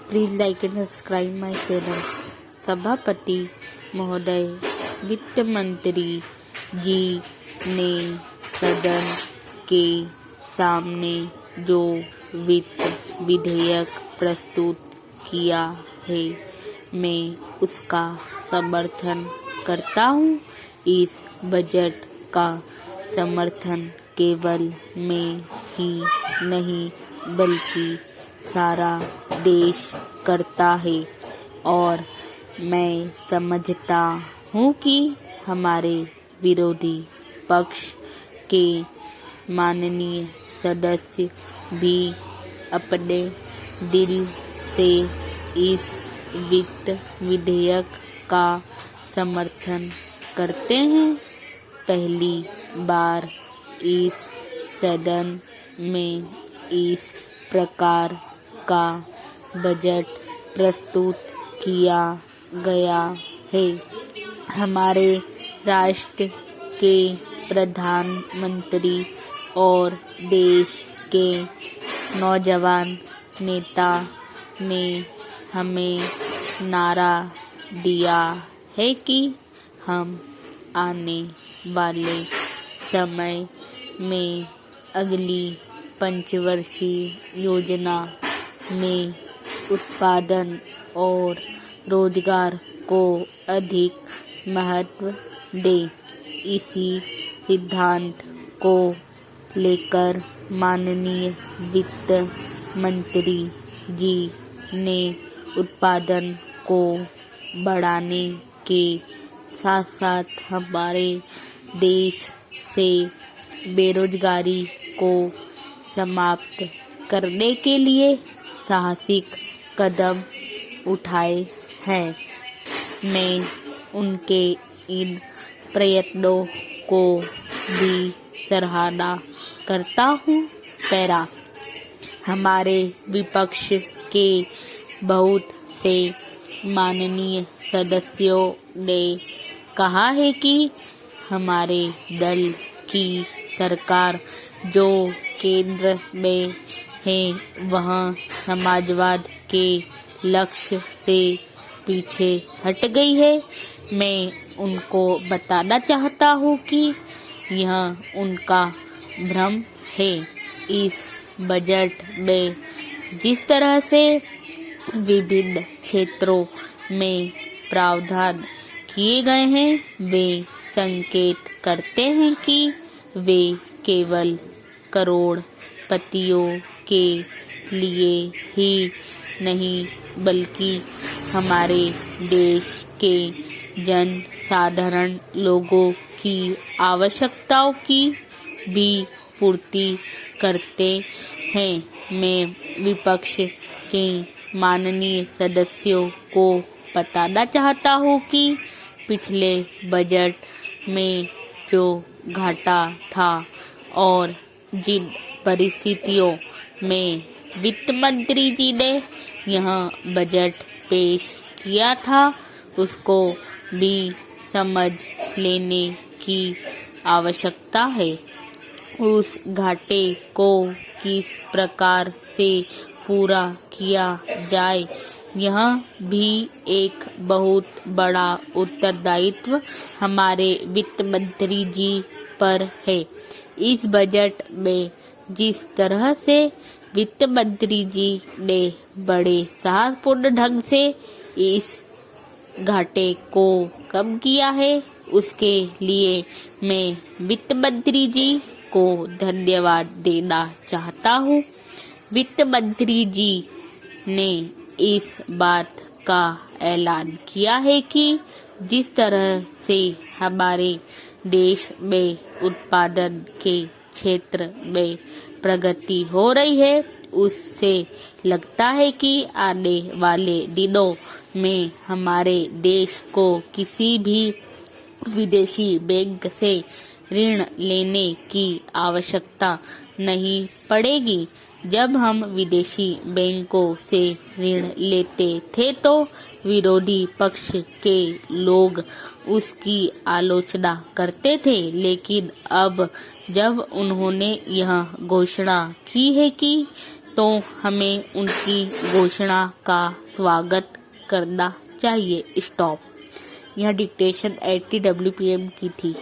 Please like and subscribe my channel. सभापति महोदय, वित्त मंत्री जी ने सदन के सामने जो वित्त विधेयक प्रस्तुत किया है, मैं उसका समर्थन करता हूँ। इस बजट का समर्थन केवल मैं ही नहीं बल्कि सारा देश करता है और मैं समझता हूँ कि हमारे विरोधी पक्ष के माननीय सदस्य भी अपने दिल से इस वित्त विधेयक का समर्थन करते हैं। पहली बार इस सदन में इस प्रकार का बजट प्रस्तुत किया गया है। हमारे राष्ट्र के प्रधानमंत्री और देश के नौजवान नेता ने हमें नारा दिया है कि हम आने वाले समय में अगली पंचवर्षीय योजना में उत्पादन और रोजगार को अधिक महत्व दें। इसी सिद्धांत को लेकर माननीय वित्त मंत्री जी ने उत्पादन को बढ़ाने के साथ साथ हमारे देश से बेरोजगारी को समाप्त करने के लिए साहसिक कदम उठाए हैं। मैं उनके इन प्रयत्नों को भी सराहना करता हूँ। पैरा हमारे विपक्ष के बहुत से माननीय सदस्यों ने कहा है कि हमारे दल की सरकार जो केंद्र में है वह समाजवाद के लक्ष्य से पीछे हट गई है। मैं उनको बताना चाहता हूँ कि यह उनका भ्रम है। इस बजट में जिस तरह से विभिन्न क्षेत्रों में प्रावधान किए गए हैं, वे संकेत करते हैं कि वे केवल करोड़पतियों के लिए ही नहीं बल्कि हमारे देश के जन साधारण लोगों की आवश्यकताओं की भी पूर्ति करते हैं। मैं विपक्ष के माननीय सदस्यों को बताना चाहता हूँ कि पिछले बजट में जो घाटा था और जिन परिस्थितियों में वित्त मंत्री जी ने यह बजट पेश किया था, उसको भी समझ लेने की आवश्यकता है। उस घाटे को किस प्रकार से पूरा किया जाए, यह भी एक बहुत बड़ा उत्तरदायित्व हमारे वित्त मंत्री जी पर है। इस बजट में जिस तरह से वित्त मंत्री जी ने बड़े साहसपूर्ण ढंग से इस घाटे को कम किया है, उसके लिए मैं वित्त मंत्री जी को धन्यवाद देना चाहता हूँ। वित्त मंत्री जी ने इस बात का ऐलान किया है कि जिस तरह से हमारे देश में उत्पादन के क्षेत्र में प्रगति हो रही है, उससे लगता है कि आने वाले दिनों में हमारे देश को किसी भी विदेशी बैंक से ऋण लेने की आवश्यकता नहीं पड़ेगी। जब हम विदेशी बैंकों से ऋण लेते थे तो विरोधी पक्ष के लोग उसकी आलोचना करते थे, लेकिन अब जब उन्होंने यह घोषणा की है कि तो हमें उनकी घोषणा का स्वागत करना चाहिए। स्टॉप। यह डिक्टेशन 80 WPM की थी।